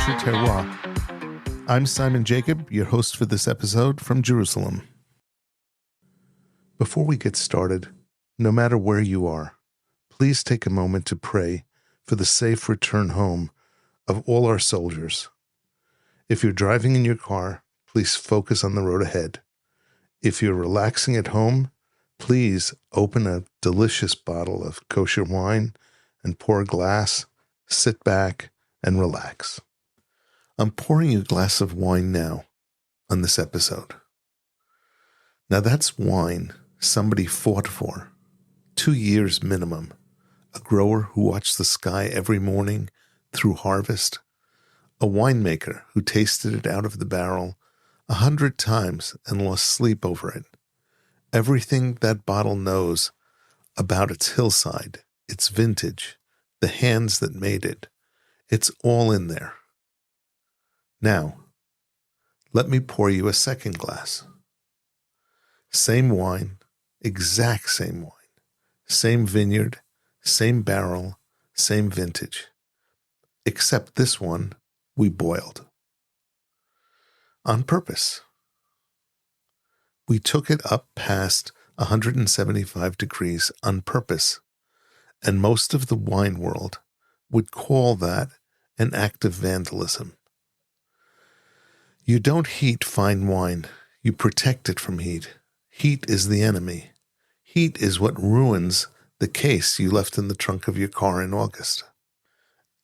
Kosher Terroir. I'm Simon Jacob, your host for this episode from Jerusalem. Before we get started, no matter where you are, please take a moment to pray for the safe return home of all our soldiers. If you're driving in your car, please focus on the road ahead. If you're relaxing at home, please open a delicious bottle of kosher wine and pour a glass, sit back, and relax. I'm pouring you a glass of wine now on this episode. Now that's wine somebody fought for, 2 years minimum, a grower who watched the sky every morning through harvest, a winemaker who tasted it out of the barrel 100 times and lost sleep over it. Everything that bottle knows about its hillside, its vintage, the hands that made it, it's all in there. Now, let me pour you a second glass. Same wine, exact same wine, same vineyard, same barrel, same vintage. Except this one we boiled. On purpose. We took it up past 175 degrees on purpose, and most of the wine world would call that an act of vandalism. You don't heat fine wine, you protect it from heat. Heat is the enemy. Heat is what ruins the case you left in the trunk of your car in August.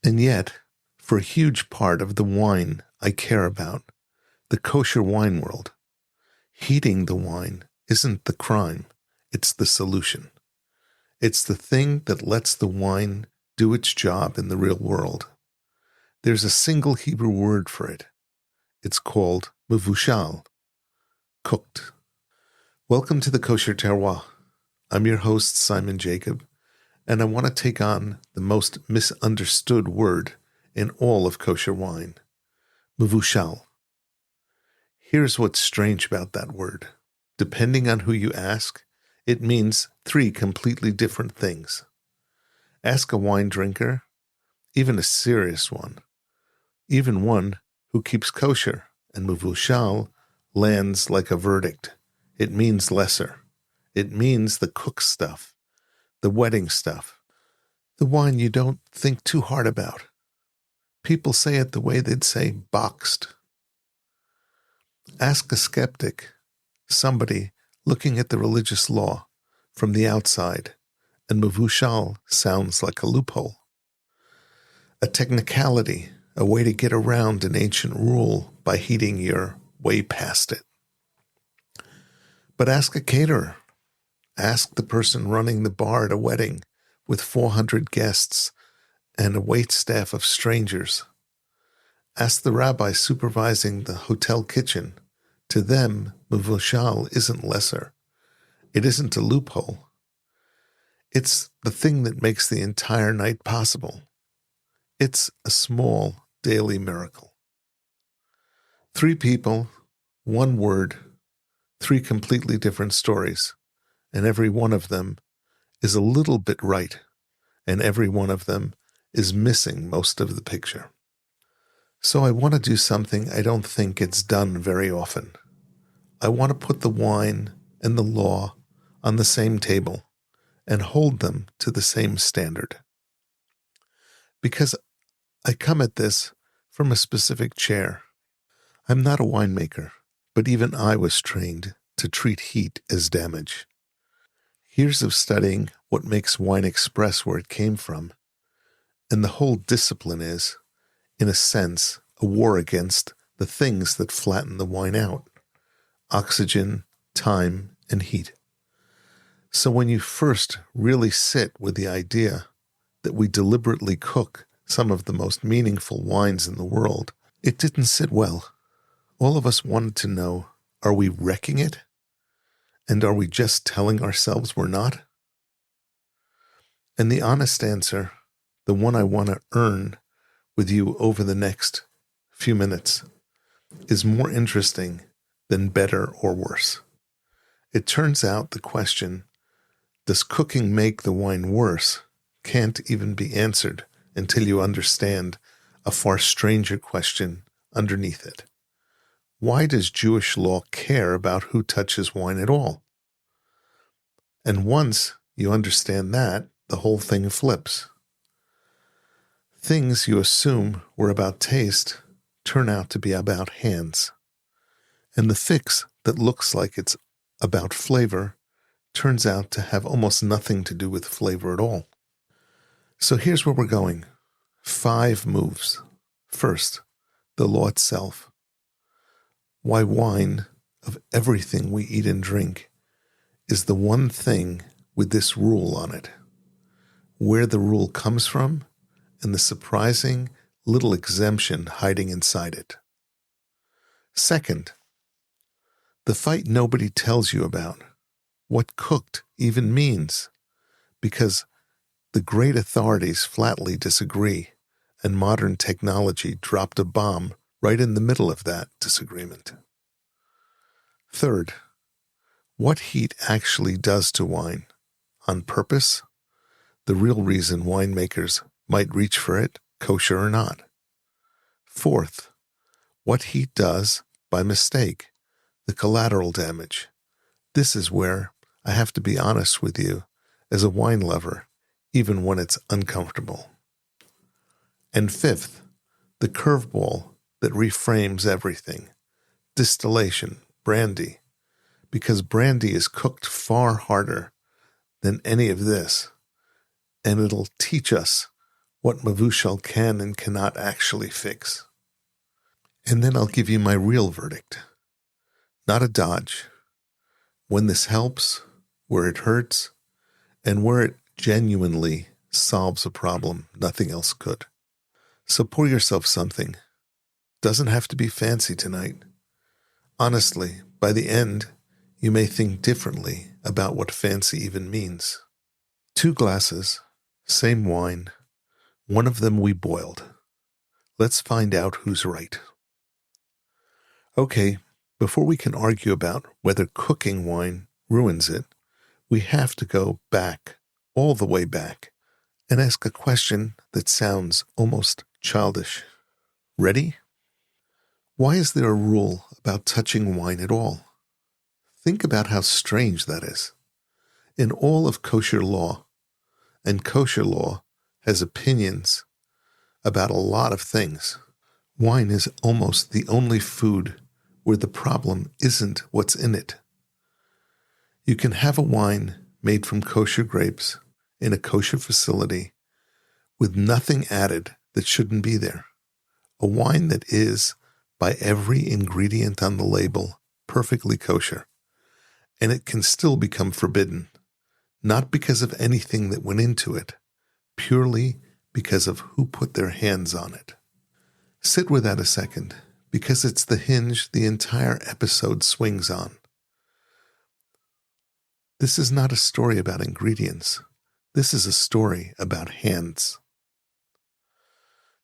And yet, for a huge part of the wine I care about, the kosher wine world, heating the wine isn't the crime, it's the solution. It's the thing that lets the wine do its job in the real world. There's a single Hebrew word for it. It's called Mevushal, cooked. Welcome to the Kosher Terroir. I'm your host, Simon Jacob, and I want to take on the most misunderstood word in all of kosher wine, Mevushal. Here's what's strange about that word. Depending on who you ask, it means 3 completely different things. Ask a wine drinker, even a serious one, even one who keeps kosher, and Mevushal lands like a verdict. It means lesser. It means the cook stuff, the wedding stuff, the wine you don't think too hard about. People say it the way they'd say boxed. Ask a skeptic, somebody looking at the religious law from the outside, and Mevushal sounds like a loophole. A technicality, a way to get around an ancient rule by heating your way past it. But ask a caterer. Ask the person running the bar at a wedding with 400 guests and a waitstaff of strangers. Ask the rabbi supervising the hotel kitchen. To them, Mevushal isn't lesser. It isn't a loophole. It's the thing that makes the entire night possible. It's a small daily miracle. 3 people, 1 word, 3 completely different stories, and every one of them is a little bit right, and every one of them is missing most of the picture. So I want to do something I don't think it's done very often. I want to put the wine and the law on the same table and hold them to the same standard. Because I come at this from a specific chair. I'm not a winemaker, but even I was trained to treat heat as damage. Years of studying what makes wine express where it came from, and the whole discipline is, in a sense, a war against the things that flatten the wine out: oxygen, time, and heat. So when you first really sit with the idea that we deliberately cook some of the most meaningful wines in the world, it didn't sit well. All of us wanted to know, are we wrecking it? And are we just telling ourselves we're not? And the honest answer, the one I want to earn with you over the next few minutes, is more interesting than better or worse. It turns out the question, does cooking make the wine worse, can't even be answered until you understand a far stranger question underneath it. Why does Jewish law care about who touches wine at all? And once you understand that, the whole thing flips. Things you assume were about taste turn out to be about hands. And the fix that looks like it's about flavor turns out to have almost nothing to do with flavor at all. So here's where we're going. 5 moves. First, the law itself. Why wine, of everything we eat and drink, is the one thing with this rule on it. Where the rule comes from, and the surprising little exemption hiding inside it. Second, the fight nobody tells you about, what cooked even means, because the great authorities flatly disagree, and modern technology dropped a bomb right in the middle of that disagreement. Third, what heat actually does to wine, on purpose, the real reason winemakers might reach for it, kosher or not. Fourth, what heat does, by mistake, the collateral damage. This is where I have to be honest with you as a wine lover, even when it's uncomfortable. And fifth, the curveball that reframes everything, distillation, brandy, because brandy is cooked far harder than any of this, and it'll teach us what Mevushal can and cannot actually fix. And then I'll give you my real verdict. Not a dodge. When this helps, where it hurts, and where it genuinely solves a problem nothing else could. So pour yourself something. Doesn't have to be fancy tonight. Honestly, by the end, you may think differently about what fancy even means. 2 glasses, same wine, one of them we boiled. Let's find out who's right. Okay, before we can argue about whether cooking wine ruins it, we have to go back, all the way back, and ask a question that sounds almost childish. Ready? Why is there a rule about touching wine at all? Think about how strange that is. In all of kosher law, and kosher law has opinions about a lot of things, wine is almost the only food where the problem isn't what's in it. You can have a wine made from kosher grapes in a kosher facility with nothing added that shouldn't be there. A wine that is, by every ingredient on the label, perfectly kosher. And it can still become forbidden, not because of anything that went into it, purely because of who put their hands on it. Sit with that a second, because it's the hinge the entire episode swings on. This is not a story about ingredients. This is a story about hands.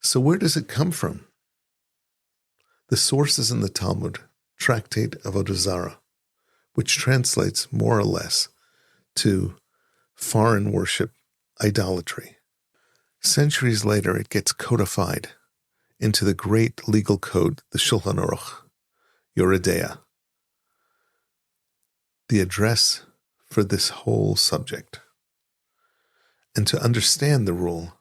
So where does it come from? The source is in the Talmud, Tractate of Avodah Zarah, which translates more or less to foreign worship, idolatry. Centuries later, it gets codified into the great legal code, the Shulchan Aruch, Yoredea, the address for this whole subject. And to understand the rule,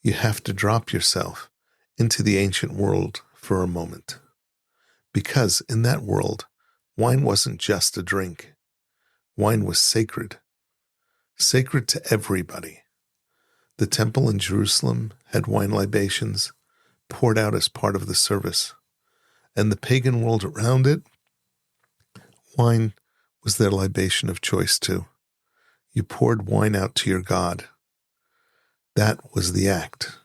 you have to drop yourself into the ancient world for a moment. Because in that world, wine wasn't just a drink. Wine was sacred. Sacred to everybody. The temple in Jerusalem had wine libations poured out as part of the service. And the pagan world around it, wine was their libation of choice too. You poured wine out to your God. That was the act.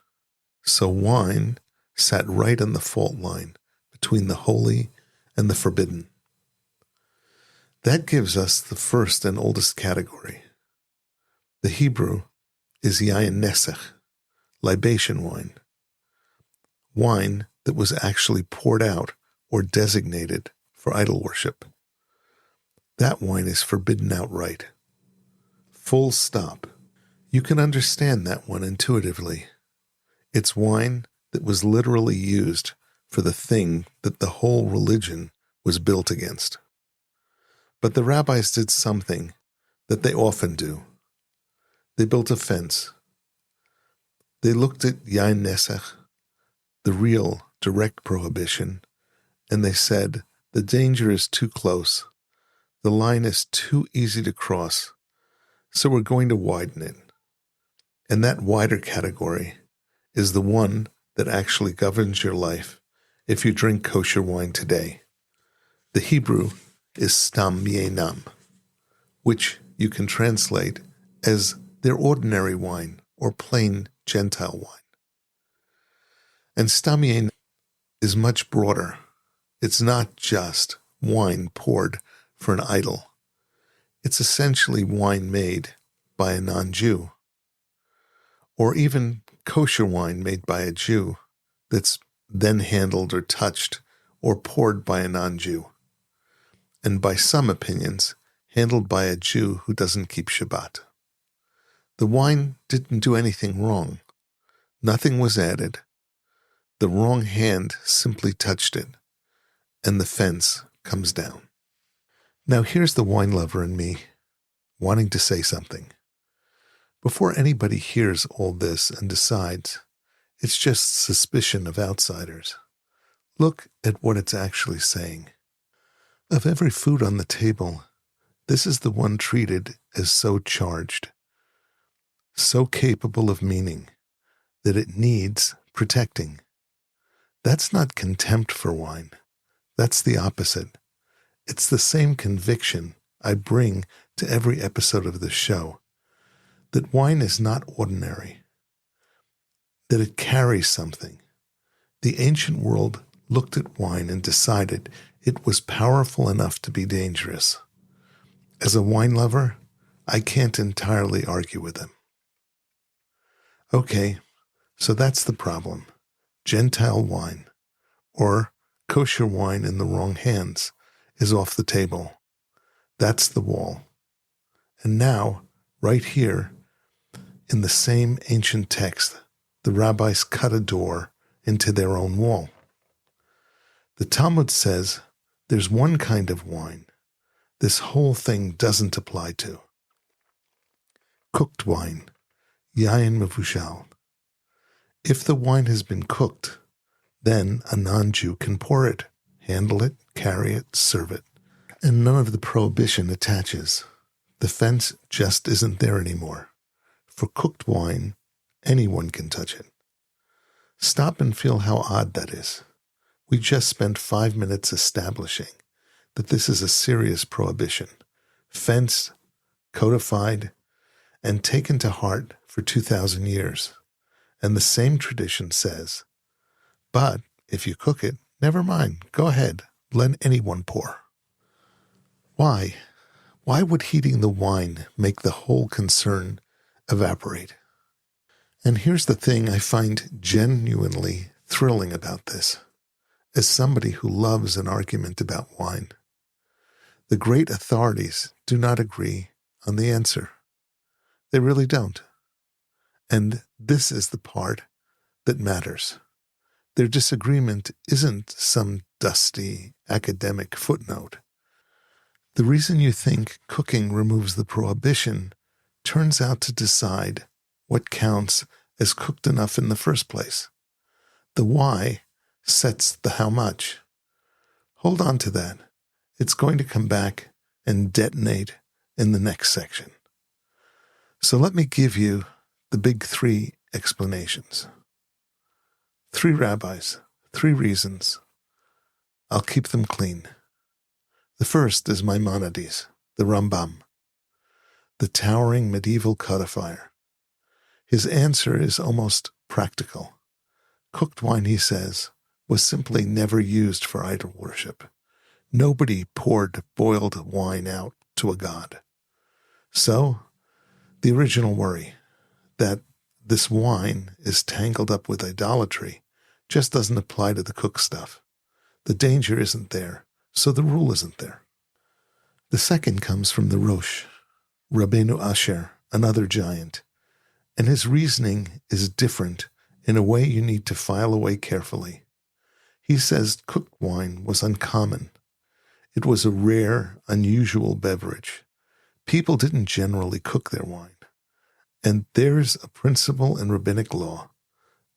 So wine sat right on the fault line between the holy and the forbidden. That gives us the first and oldest category. The Hebrew is yayin nesech, libation wine. Wine that was actually poured out or designated for idol worship. That wine is forbidden outright. Full stop. You can understand that one intuitively. It's wine that was literally used for the thing that the whole religion was built against. But the rabbis did something that they often do. They built a fence. They looked at yain nesach, the real direct prohibition, and they said, the danger is too close. The line is too easy to cross, so we're going to widen it. And that wider category is the one that actually governs your life if you drink kosher wine today. The Hebrew is stam yenam, which you can translate as their ordinary wine or plain Gentile wine. And stam yenam is much broader. It's not just wine poured for an idol. It's essentially wine made by a non-Jew, or even kosher wine made by a Jew that's then handled or touched or poured by a non-Jew, and by some opinions, handled by a Jew who doesn't keep Shabbat. The wine didn't do anything wrong. Nothing was added. The wrong hand simply touched it, and the fence comes down. Now here's the wine lover in me wanting to say something. Before anybody hears all this and decides, it's just suspicion of outsiders. Look at what it's actually saying. Of every food on the table, this is the one treated as so charged, so capable of meaning, that it needs protecting. That's not contempt for wine. That's the opposite. It's the same conviction I bring to every episode of this show, that wine is not ordinary, that it carries something. The ancient world looked at wine and decided it was powerful enough to be dangerous. As a wine lover, I can't entirely argue with them. Okay, so that's the problem. Gentile wine, or kosher wine in the wrong hands, is off the table. That's the wall. And now, right here, in the same ancient text, the rabbis cut a door into their own wall. The Talmud says there's one kind of wine this whole thing doesn't apply to. Cooked wine, yain mevushal. If the wine has been cooked, then a non-Jew can pour it, handle it, carry it, serve it, and none of the prohibition attaches. The fence just isn't there anymore. For cooked wine, anyone can touch it. Stop and feel how odd that is. We just spent 5 minutes establishing that this is a serious prohibition, fenced, codified, and taken to heart for 2,000 years. And the same tradition says, but if you cook it, never mind, go ahead, let anyone pour. Why? Why would heating the wine make the whole concern evaporate? And here's the thing I find genuinely thrilling about this. As somebody who loves an argument about wine, the great authorities do not agree on the answer. They really don't. And this is the part that matters. Their disagreement isn't some dusty academic footnote. The reason you think cooking removes the prohibition turns out to decide what counts as cooked enough in the first place. The why sets the how much. Hold on to that. It's going to come back and detonate in the next section. So let me give you the big 3 explanations. 3 rabbis, 3 reasons. I'll keep them clean. The first is Maimonides, the Rambam, the towering medieval codifier. His answer is almost practical. Cooked wine, he says, was simply never used for idol worship. Nobody poured boiled wine out to a god. So, the original worry that this wine is tangled up with idolatry just doesn't apply to the cooked stuff. The danger isn't there, so the rule isn't there. The second comes from the Rosh, Rabbeinu Asher, another giant, and his reasoning is different in a way you need to file away carefully. He says cooked wine was uncommon. It was a rare, unusual beverage. People didn't generally cook their wine. And there's a principle in rabbinic law.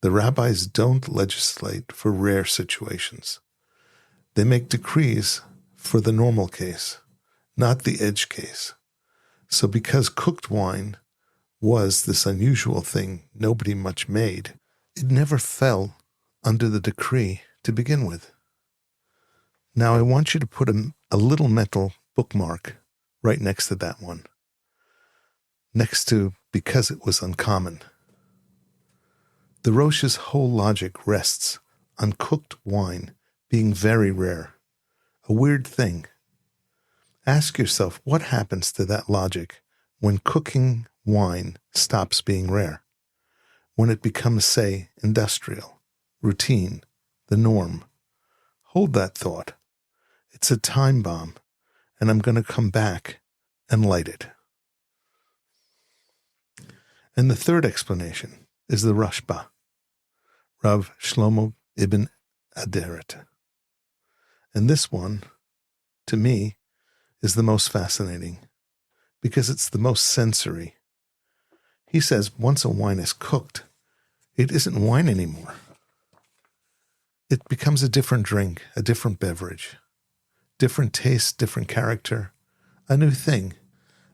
The rabbis don't legislate for rare situations. They make decrees for the normal case, not the edge case. So because cooked wine was this unusual thing nobody much made, it never fell under the decree to begin with. Now I want you to put a little mental bookmark right next to that one, next to because it was uncommon. The Rosh's whole logic rests on cooked wine being very rare, a weird thing. Ask yourself what happens to that logic when cooking wine stops being rare, when it becomes, say, industrial, routine, the norm. Hold that thought. It's a time bomb, and I'm going to come back and light it. And the third explanation is the Rashba, Rav Shlomo ibn Aderet. And this one, to me, is the most fascinating because it's the most sensory. He says once a wine is cooked, it isn't wine anymore. It becomes a different drink, a different beverage, different taste, different character, a new thing.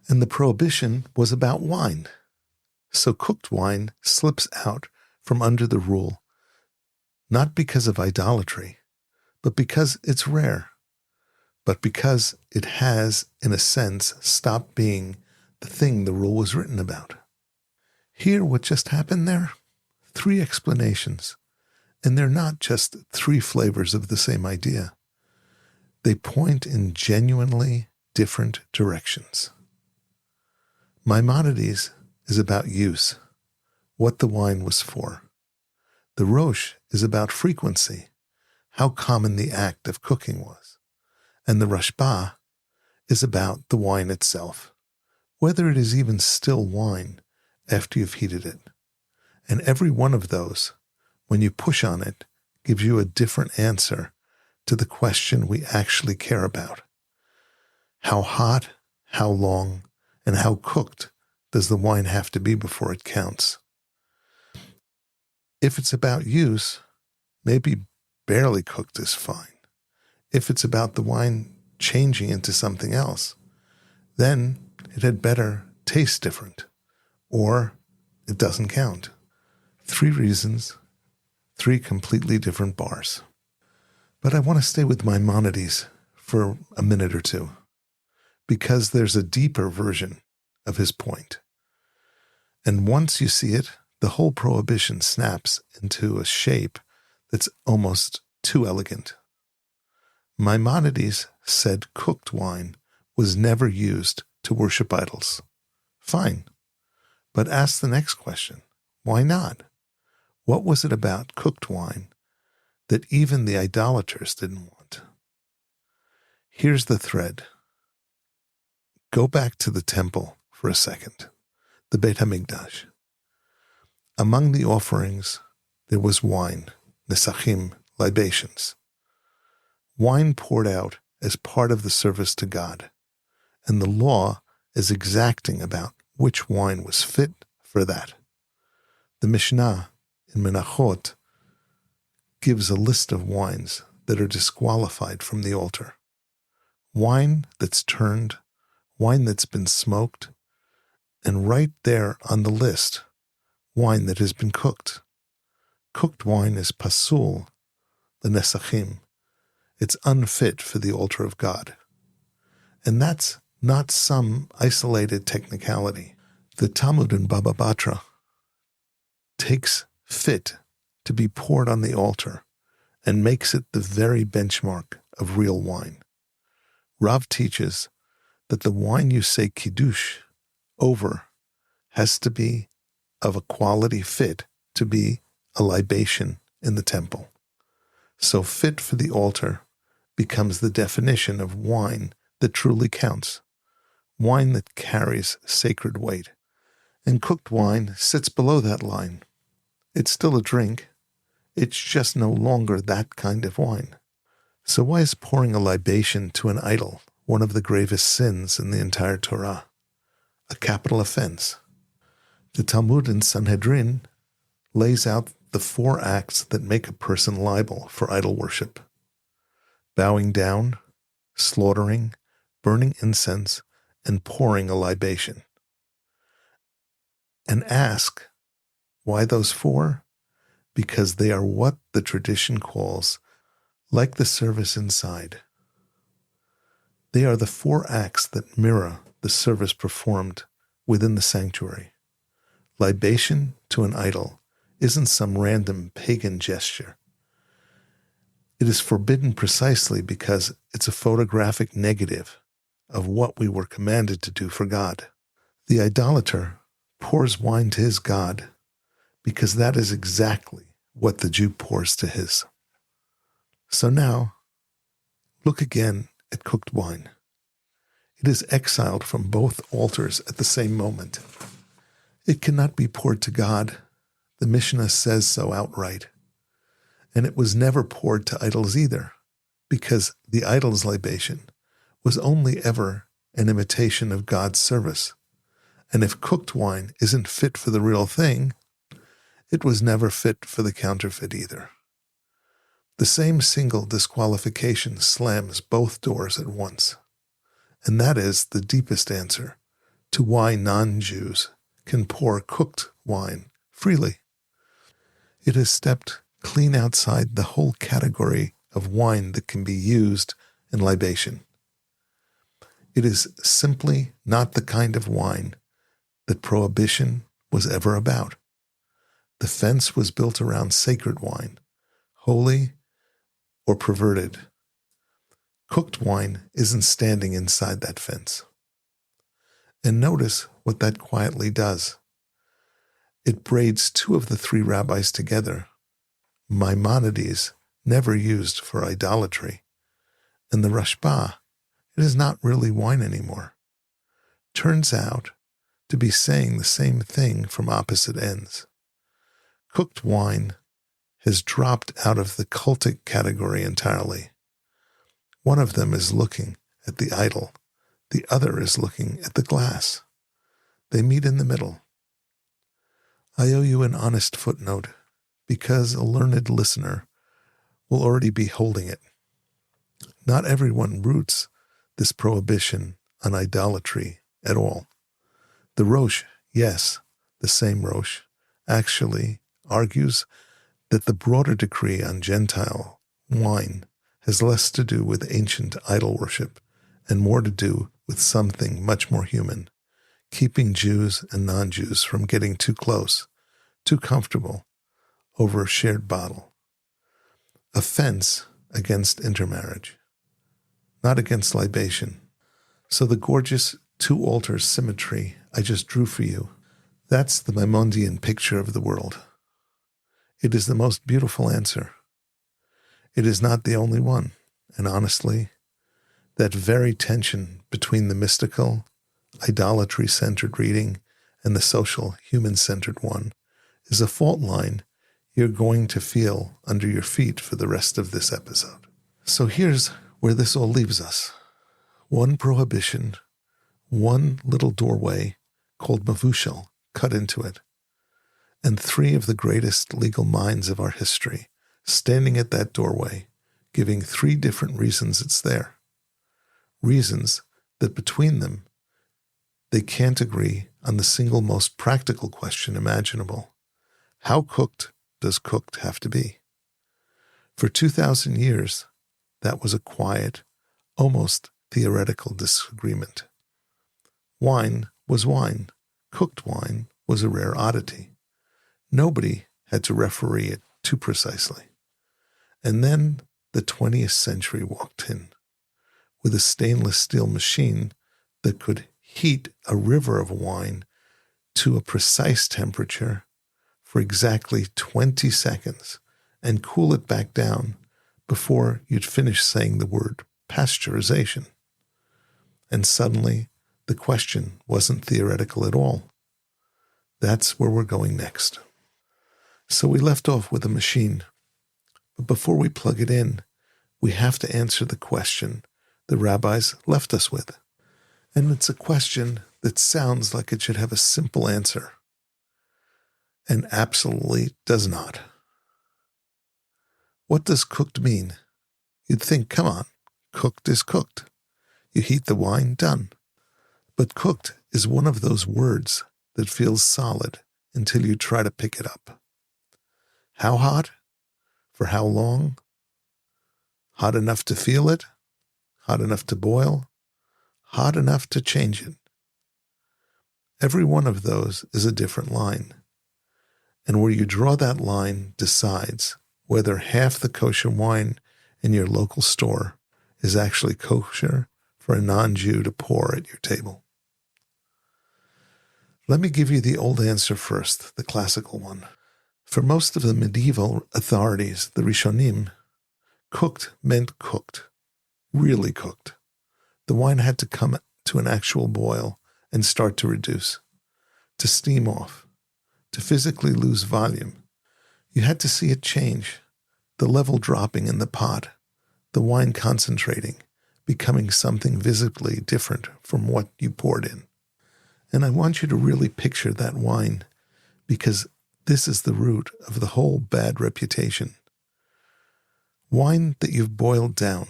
And the prohibition was about wine. So cooked wine slips out from under the rule, not because of idolatry, but because it's rare, but because it has, in a sense, stopped being the thing the rule was written about. Hear what just happened there? 3 explanations, and they're not just 3 flavors of the same idea. They point in genuinely different directions. Maimonides is about use, what the wine was for. The Rosh is about frequency, how common the act of cooking was. And the Rashba is about the wine itself, whether it is even still wine after you've heated it. And every one of those, when you push on it, gives you a different answer to the question we actually care about. How hot, how long, and how cooked does the wine have to be before it counts? If it's about use, maybe barely cooked is fine. If it's about the wine changing into something else, then it had better taste different, or it doesn't count. 3 reasons, 3 completely different bars. But I want to stay with Maimonides for a minute or two, because there's a deeper version of his point. And once you see it, the whole prohibition snaps into a shape that's almost too elegant. Maimonides said cooked wine was never used to worship idols. Fine. But ask the next question. Why not? What was it about cooked wine that even the idolaters didn't want? Here's the thread. Go back to the temple for a second, the Beit HaMikdash. Among the offerings, there was wine, nesachim, libations. Wine poured out as part of the service to God, and the law is exacting about which wine was fit for that. The Mishnah in Menachot gives a list of wines that are disqualified from the altar. Wine that's turned, wine that's been smoked, and right there on the list, wine that has been cooked. Cooked wine is pasul, the nesachim. It's unfit for the altar of God. And that's not some isolated technicality. The Talmud in Baba Batra takes fit to be poured on the altar and makes it the very benchmark of real wine. Rav teaches that the wine you say kiddush over has to be of a quality fit to be a libation in the temple. So fit for the altar becomes the definition of wine that truly counts, wine that carries sacred weight. And cooked wine sits below that line. It's still a drink. It's just no longer that kind of wine. So why is pouring a libation to an idol one of the gravest sins in the entire Torah? A capital offense. The Talmud in Sanhedrin lays out the 4 acts that make a person liable for idol worship: bowing down, slaughtering, burning incense, and pouring a libation. And ask, why those 4? Because they are what the tradition calls like the service inside. They are the 4 acts that mirror the service performed within the sanctuary. Libation to an idol isn't some random pagan gesture. It is forbidden precisely because it's a photographic negative of what we were commanded to do for God. The idolater pours wine to his God because that is exactly what the Jew pours to his. So now, look again at cooked wine. It is exiled from both altars at the same moment. It cannot be poured to God. The Mishnah says so outright. And it was never poured to idols either, because the idol's libation was only ever an imitation of God's service. And if cooked wine isn't fit for the real thing, it was never fit for the counterfeit either. The same single disqualification slams both doors at once. And that is the deepest answer to why non-Jews can pour cooked wine freely. It has stepped clean outside the whole category of wine that can be used in libation. It is simply not the kind of wine that prohibition was ever about. The fence was built around sacred wine, holy or perverted. Cooked wine isn't standing inside that fence. And notice what that quietly does. It braids 2 of the 3 rabbis together. Maimonides never used for idolatry. And the Rashba, it is not really wine anymore. Turns out to be saying the same thing from opposite ends. Cooked wine has dropped out of the cultic category entirely. One of them is looking at the idol. The other is looking at the glass. They meet in the middle. I owe you an honest footnote, because a learned listener will already be holding it. Not everyone roots this prohibition on idolatry at all. The Rosh, yes, the same Rosh, actually argues that the broader decree on Gentile wine has less to do with ancient idol worship and more to do with something much more human, keeping Jews and non-Jews from getting too close, too comfortable over a shared bottle. A fence against intermarriage, not against libation. So the gorgeous 2-altar symmetry I just drew for you, that's the Maimonidean picture of the world. It is the most beautiful answer. It is not the only one, and honestly, that very tension between the mystical, idolatry-centered reading and the social, human-centered one is a fault line you're going to feel under your feet for the rest of this episode. So here's where this all leaves us. One prohibition, one little doorway called Mevushal cut into it, and 3 of the greatest legal minds of our history standing at that doorway, giving 3 different reasons it's there. Reasons that between them, they can't agree on the single most practical question imaginable. How cooked does cooked have to be? For 2,000 years, that was a quiet, almost theoretical disagreement. Wine was wine. Cooked wine was a rare oddity. Nobody had to referee it too precisely. And then the 20th century walked in with a stainless steel machine that could heat a river of wine to a precise temperature for exactly 20 seconds and cool it back down before you'd finish saying the word pasteurization. And suddenly, the question wasn't theoretical at all. That's where we're going next. So we left off with a machine. But before we plug it in, we have to answer the question the rabbis left us with. And it's a question that sounds like it should have a simple answer, and absolutely does not. What does cooked mean? You'd think, come on, cooked is cooked. You heat the wine, done. But cooked is one of those words that feels solid until you try to pick it up. How hot? For how long? Hot enough to feel it? Hot enough to boil? Hot enough to change it? Every one of those is a different line. And where you draw that line decides whether half the kosher wine in your local store is actually kosher for a non-Jew to pour at your table. Let me give you the old answer first, the classical one. For most of the medieval authorities, the Rishonim, cooked meant cooked, really cooked. The wine had to come to an actual boil and start to reduce, to steam off, to physically lose volume. You had to see it change, the level dropping in the pot, the wine concentrating, becoming something visibly different from what you poured in. And I want you to really picture that wine, because this is the root of the whole bad reputation. Wine that you've boiled down.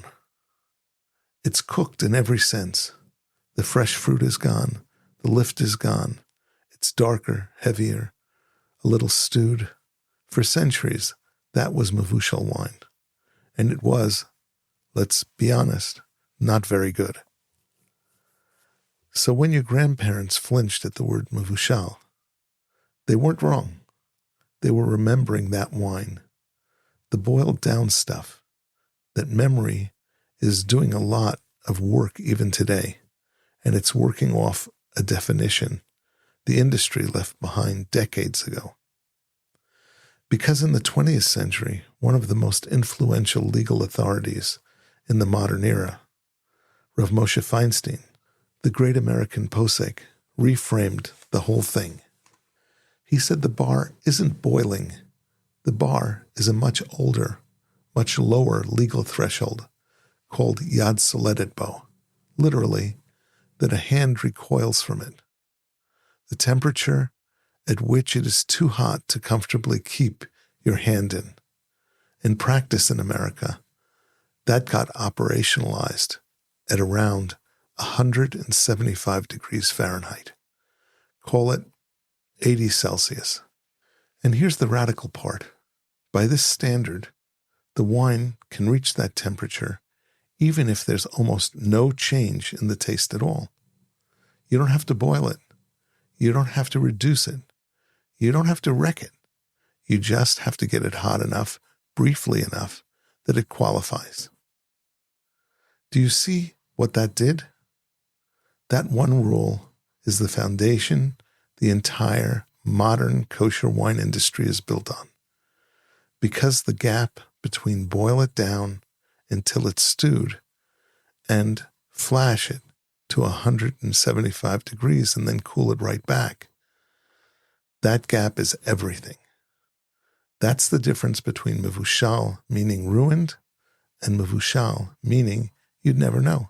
It's cooked in every sense. The fresh fruit is gone. The lift is gone. It's darker, heavier, a little stewed. For centuries, that was Mevushal wine. And it was, let's be honest, not very good. So when your grandparents flinched at the word Mevushal, they weren't wrong. They were remembering that wine, the boiled down stuff, that memory is doing a lot of work even today, and it's working off a definition the industry left behind decades ago. Because in the 20th century, one of the most influential legal authorities in the modern era, Rav Moshe Feinstein, the great American posek, reframed the whole thing. He said the bar isn't boiling. The bar is a much older, much lower legal threshold called yad soledet bo, literally, that a hand recoils from it. The temperature at which it is too hot to comfortably keep your hand in. In practice in America, that got operationalized at around 175 degrees Fahrenheit. Call it 80 Celsius. And here's the radical part. By this standard, the wine can reach that temperature even if there's almost no change in the taste at all. You don't have to boil it. You don't have to reduce it. You don't have to wreck it. You just have to get it hot enough, briefly enough, that it qualifies. Do you see what that did? That one rule is the foundation the entire modern kosher wine industry is built on. Because the gap between boil it down until it's stewed and flash it to 175 degrees and then cool it right back, that gap is everything. That's the difference between Mevushal, meaning ruined, and Mevushal, meaning you'd never know.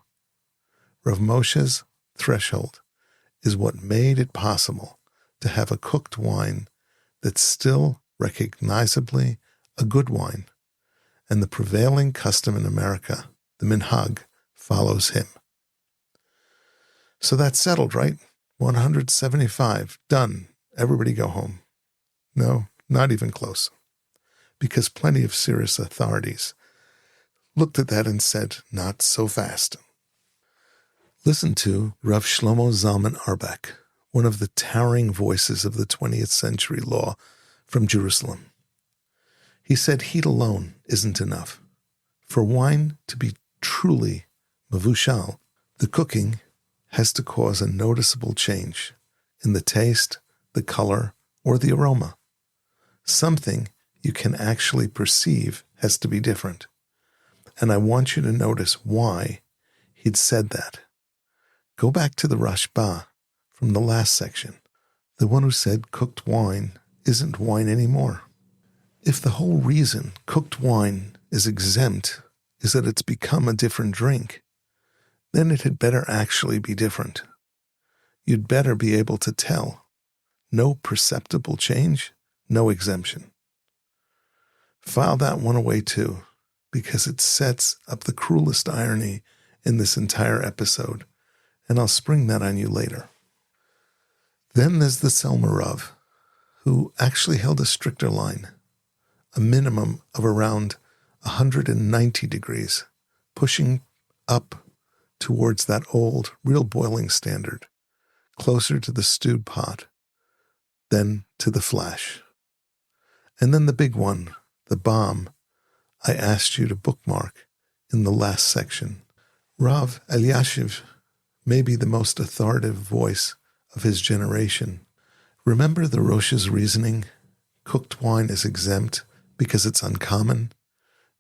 Rav Moshe's threshold is what made it possible to have a cooked wine that's still recognizably a good wine, and the prevailing custom in America, the minhag, follows him. So that's settled, right? 175, done. Everybody go home. No, not even close. Because plenty of serious authorities looked at that and said, not so fast. Listen to Rav Shlomo Zalman Auerbach, one of the towering voices of the 20th century law from Jerusalem. He said heat alone isn't enough. For wine to be truly mevushal, the cooking has to cause a noticeable change in the taste, the color, or the aroma. Something you can actually perceive has to be different. And I want you to notice why he'd said that. Go back to the Rashba from the last section, the one who said cooked wine isn't wine anymore. If the whole reason cooked wine is exempt is that it's become a different drink, then it had better actually be different. You'd better be able to tell. No perceptible change, no exemption. File that one away too, because it sets up the cruelest irony in this entire episode, and I'll spring that on you later. Then there's the Selma Rav, who actually held a stricter line, a minimum of around 190 degrees, pushing up towards that old, real boiling standard, closer to the stewed pot, then to the flash. And then the big one, the bomb, I asked you to bookmark in the last section. Rav Elyashiv may be the most authoritative voice of his generation. Remember the Rosh's reasoning? Cooked wine is exempt because it's uncommon,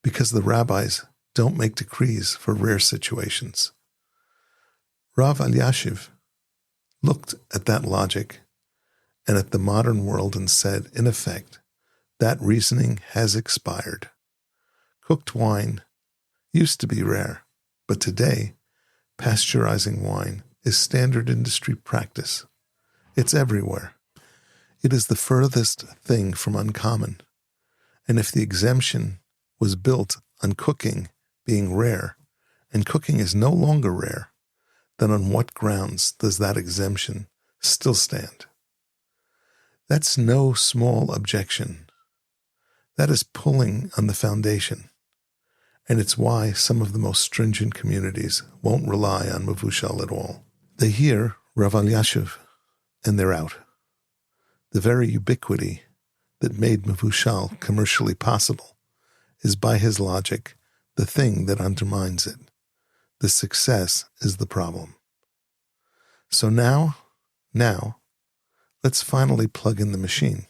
because the rabbis don't make decrees for rare situations. Rav Elyashiv looked at that logic and at the modern world and said, in effect, that reasoning has expired. Cooked wine used to be rare, but today, pasteurizing wine is standard industry practice. It's everywhere. It is the furthest thing from uncommon. And if the exemption was built on cooking being rare, and cooking is no longer rare, then on what grounds does that exemption still stand? That's no small objection. That is pulling on the foundation. And it's why some of the most stringent communities won't rely on Mevushal at all. They hear Rav Elyashiv, and they're out. The very ubiquity that made Mevushal commercially possible is, by his logic, the thing that undermines it. The success is the problem. So now, let's finally plug in the machine,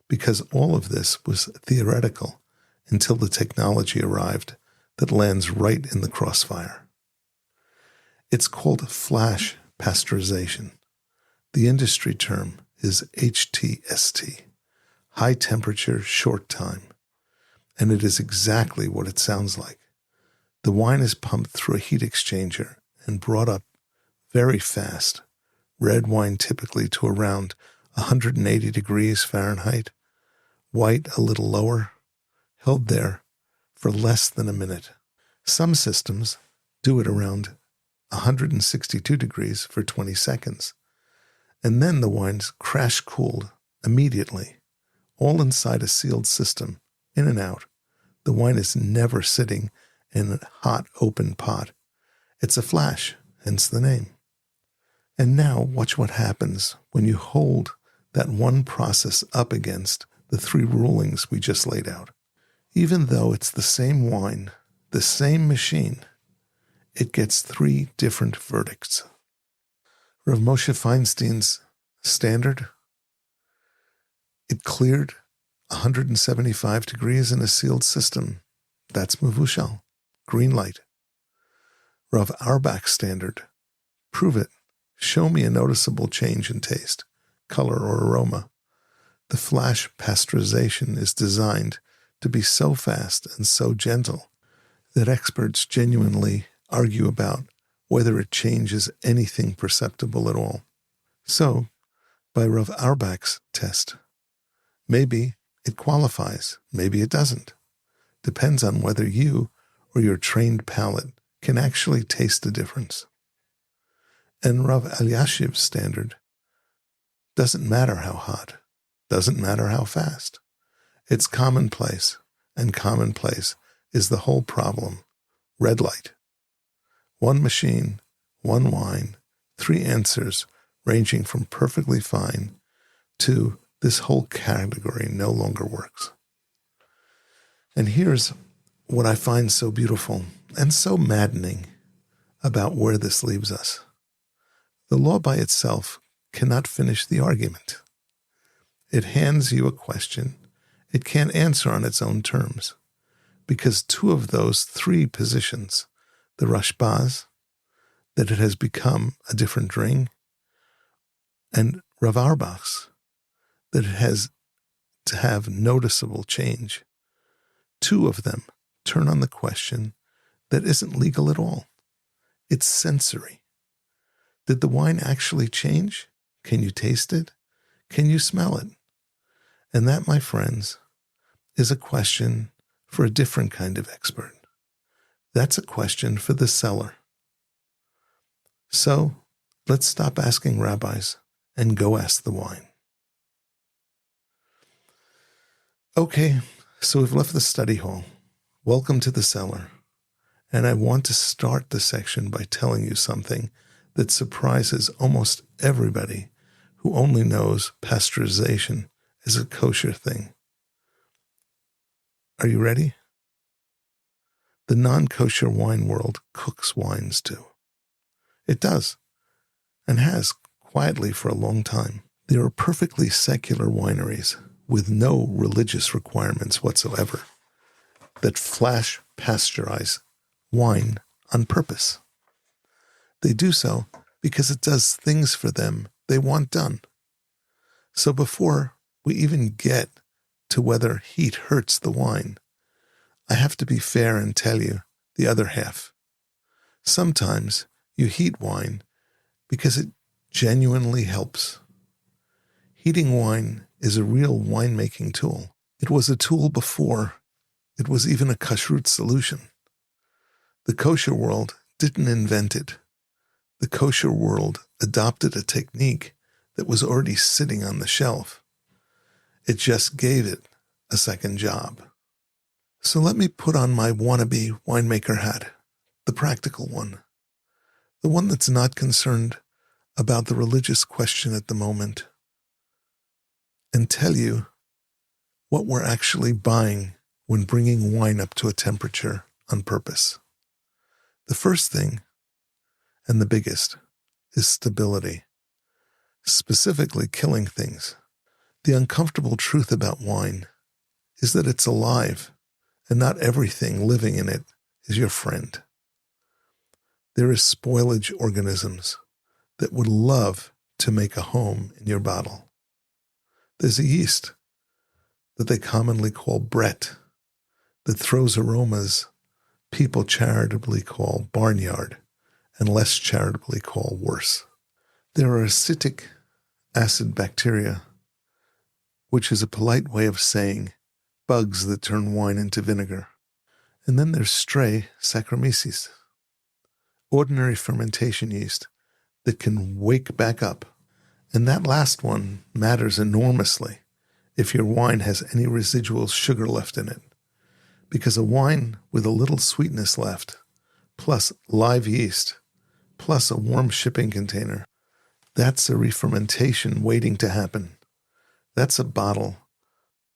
because all of this was theoretical until the technology arrived that lands right in the crossfire. It's called flash pasteurization. The industry term is HTST, high temperature, short time, and it is exactly what it sounds like. The wine is pumped through a heat exchanger and brought up very fast, red wine typically to around 180 degrees Fahrenheit, white a little lower, held there for less than a minute. Some systems do it around 162 degrees for 20 seconds. And then the wine's crash-cooled immediately, all inside a sealed system, in and out. The wine is never sitting in a hot, open pot. It's a flash, hence the name. And now watch what happens when you hold that one process up against the three rulings we just laid out. Even though it's the same wine, the same machine, it gets three different verdicts. Rav Moshe Feinstein's standard, it cleared 175 degrees in a sealed system. That's Mevushal, green light. Rav Auerbach's standard, prove it. Show me a noticeable change in taste, color, or aroma. The flash pasteurization is designed to be so fast and so gentle that experts genuinely argue about whether it changes anything perceptible at all. So, by Rav Auerbach's test, maybe it qualifies, maybe it doesn't. Depends on whether you or your trained palate can actually taste the difference. And Rav Elyashiv's standard, doesn't matter how hot, doesn't matter how fast. It's commonplace, and commonplace is the whole problem. Red light. One machine, one wine, three answers ranging from perfectly fine to this whole category no longer works. And here's what I find so beautiful and so maddening about where this leaves us. The law by itself cannot finish the argument. It hands you a question it can't answer on its own terms, because two of those three positions, the Rashbaz, that it has become a different drink, and Rav Auerbach's, that it has to have noticeable change. 2 of them turn on the question that isn't legal at all. It's sensory. Did the wine actually change? Can you taste it? Can you smell it? And that, my friends, is a question for a different kind of expert. That's a question for the seller. So, let's stop asking rabbis and go ask the wine. Okay, so we've left the study hall. Welcome to the cellar. And I want to start the section by telling you something that surprises almost everybody who only knows pasteurization as a kosher thing. Are you ready? The non-kosher wine world cooks wines too. It does, and has quietly for a long time. There are perfectly secular wineries with no religious requirements whatsoever that flash pasteurize wine on purpose. They do so because it does things for them they want done. So before we even get to whether heat hurts the wine, I have to be fair and tell you the other half. Sometimes you heat wine because it genuinely helps. Heating wine is a real winemaking tool. It was a tool before it was even a kashrut solution. The kosher world didn't invent it. The kosher world adopted a technique that was already sitting on the shelf. It just gave it a second job. So let me put on my wannabe winemaker hat, the practical one, the one that's not concerned about the religious question at the moment, and tell you what we're actually buying when bringing wine up to a temperature on purpose. The first thing, and the biggest, is stability, specifically killing things. The uncomfortable truth about wine is that it's alive, and not everything living in it is your friend. There is spoilage organisms that would love to make a home in your bottle. There's a yeast that they commonly call Brett that throws aromas people charitably call barnyard and less charitably call worse. There are acetic acid bacteria, which is a polite way of saying bugs that turn wine into vinegar. And then there's stray Saccharomyces, ordinary fermentation yeast that can wake back up. And that last one matters enormously if your wine has any residual sugar left in it. Because a wine with a little sweetness left, plus live yeast, plus a warm shipping container, that's a re-fermentation waiting to happen. That's a bottle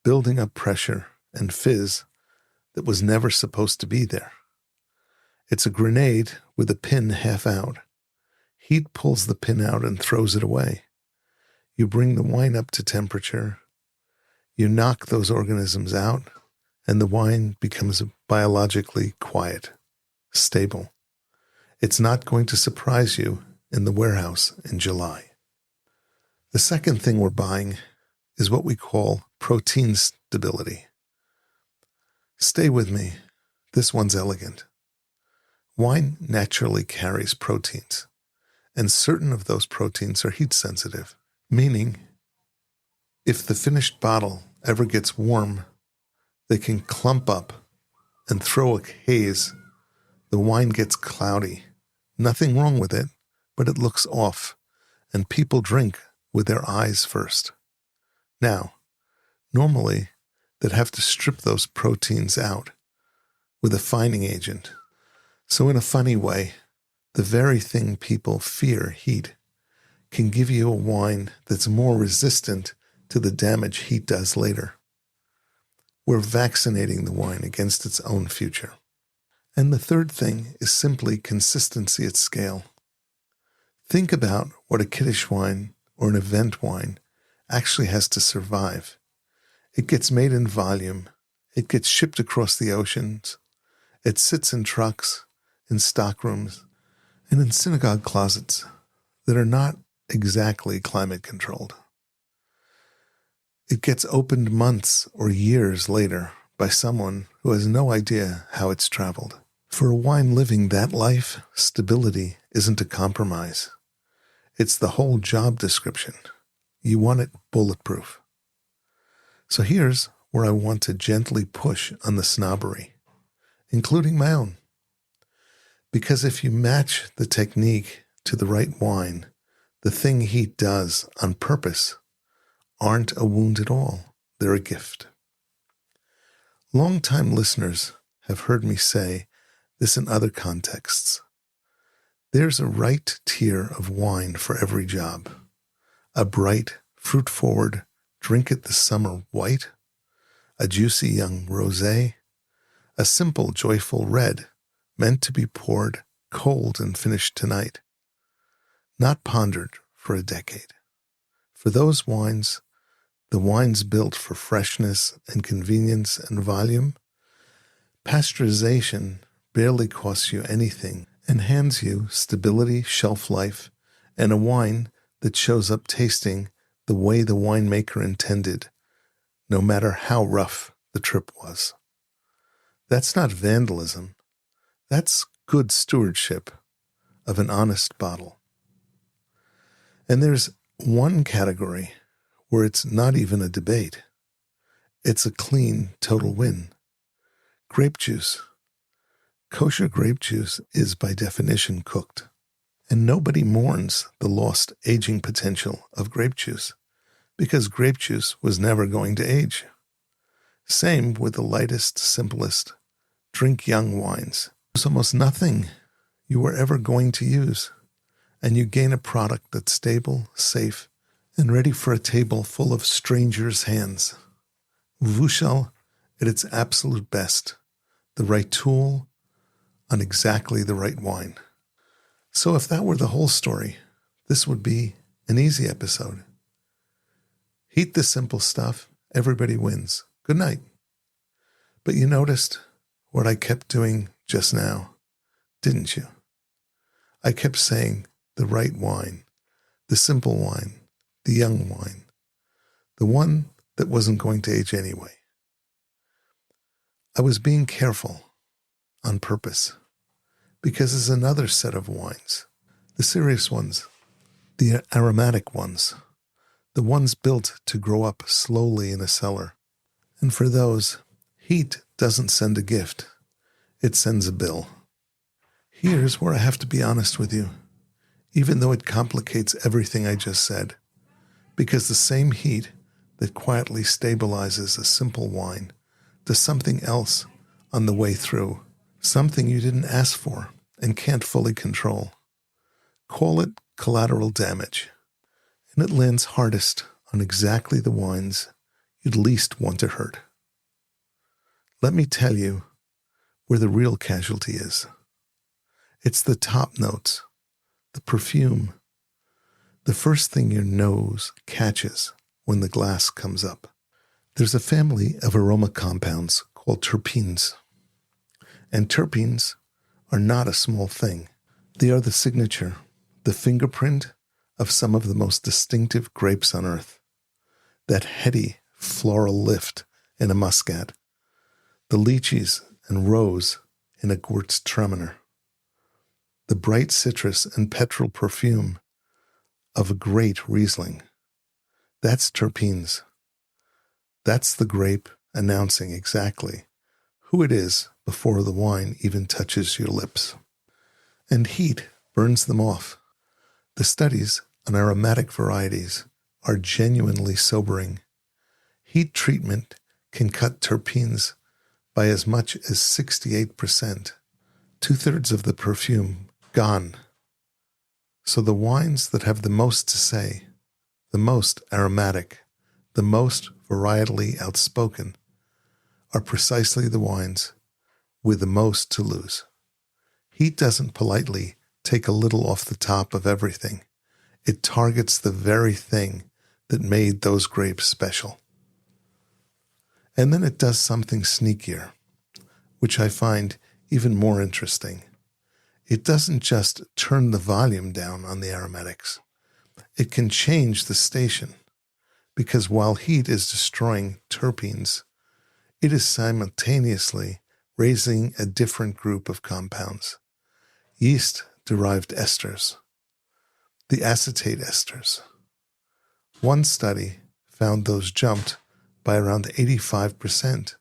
building up pressure and fizz that was never supposed to be there. It's a grenade with a pin half out. Heat pulls the pin out and throws it away. You bring the wine up to temperature, you knock those organisms out, and the wine becomes biologically quiet, stable. It's not going to surprise you in the warehouse in July. The second thing we're buying is what we call protein stability. Stay with me. This one's elegant. Wine naturally carries proteins, and certain of those proteins are heat sensitive, meaning if the finished bottle ever gets warm, they can clump up and throw a haze. The wine gets cloudy. Nothing wrong with it, but it looks off, and people drink with their eyes first. Now, normally, they'd have to strip those proteins out with a fining agent. So in a funny way, the very thing people fear, heat, can give you a wine that's more resistant to the damage heat does later. We're vaccinating the wine against its own future. And the third thing is simply consistency at scale. Think about what a Kiddush wine or an event wine actually has to survive. It gets made in volume. It gets shipped across the oceans. It sits in trucks, in stockrooms, and in synagogue closets that are not exactly climate controlled. It gets opened months or years later by someone who has no idea how it's traveled. For a wine living that life, stability isn't a compromise. It's the whole job description. You want it bulletproof. So here's where I want to gently push on the snobbery, including my own. Because if you match the technique to the right wine, the thing heat does on purpose aren't a wound at all. They're a gift. Long-time listeners have heard me say this in other contexts. There's a right tier of wine for every job. A bright, fruit-forward, drink it this summer white, a juicy young rosé, a simple, joyful red, meant to be poured cold and finished tonight, not pondered for a decade. For those wines, the wines built for freshness and convenience and volume, pasteurization barely costs you anything and hands you stability, shelf life, and a wine that shows up tasting the way the winemaker intended, no matter how rough the trip was. That's not vandalism. That's good stewardship of an honest bottle. And there's one category where it's not even a debate. It's a clean, total win. Grape juice. Kosher grape juice is by definition cooked, and nobody mourns the lost aging potential of grape juice because grape juice was never going to age. Same with the lightest, simplest, drink young wines. There's almost nothing you were ever going to use, and you gain a product that's stable, safe, and ready for a table full of strangers' hands. Mevushal at its absolute best, the right tool on exactly the right wine. So if that were the whole story, this would be an easy episode. Heat the simple stuff, everybody wins. Good night. But you noticed what I kept doing just now, didn't you? I kept saying the right wine, the simple wine, the young wine, the one that wasn't going to age anyway. I was being careful on purpose because there's another set of wines, the serious ones, the aromatic ones, the ones built to grow up slowly in a cellar. And for those, heat doesn't send a gift, it sends a bill. Here's where I have to be honest with you, even though it complicates everything I just said, because the same heat that quietly stabilizes a simple wine does something else on the way through, something you didn't ask for and can't fully control. Call it collateral damage, and it lands hardest on exactly the wines you'd least want to hurt. Let me tell you where the real casualty is. It's the top notes, the perfume, the first thing your nose catches when the glass comes up. There's a family of aroma compounds called terpenes. And terpenes are not a small thing. They are the signature, the fingerprint of some of the most distinctive grapes on earth. That heady floral lift in a muscat, the lychees and rose in a Gewürztraminer, the bright citrus and petrol perfume of a great Riesling. That's terpenes. That's the grape announcing exactly who it is before the wine even touches your lips. And heat burns them off. The studies on aromatic varieties are genuinely sobering. Heat treatment can cut terpenes by as much as 68%, 2/3 of the perfume gone. So the wines that have the most to say, the most aromatic, the most varietally outspoken, are precisely the wines with the most to lose. Heat doesn't politely take a little off the top of everything. It targets the very thing that made those grapes special. And then it does something sneakier, which I find even more interesting. It doesn't just turn the volume down on the aromatics. It can change the station, because while heat is destroying terpenes, it is simultaneously raising a different group of compounds, yeast-derived esters, the acetate esters. One study found those jumped by around 85%,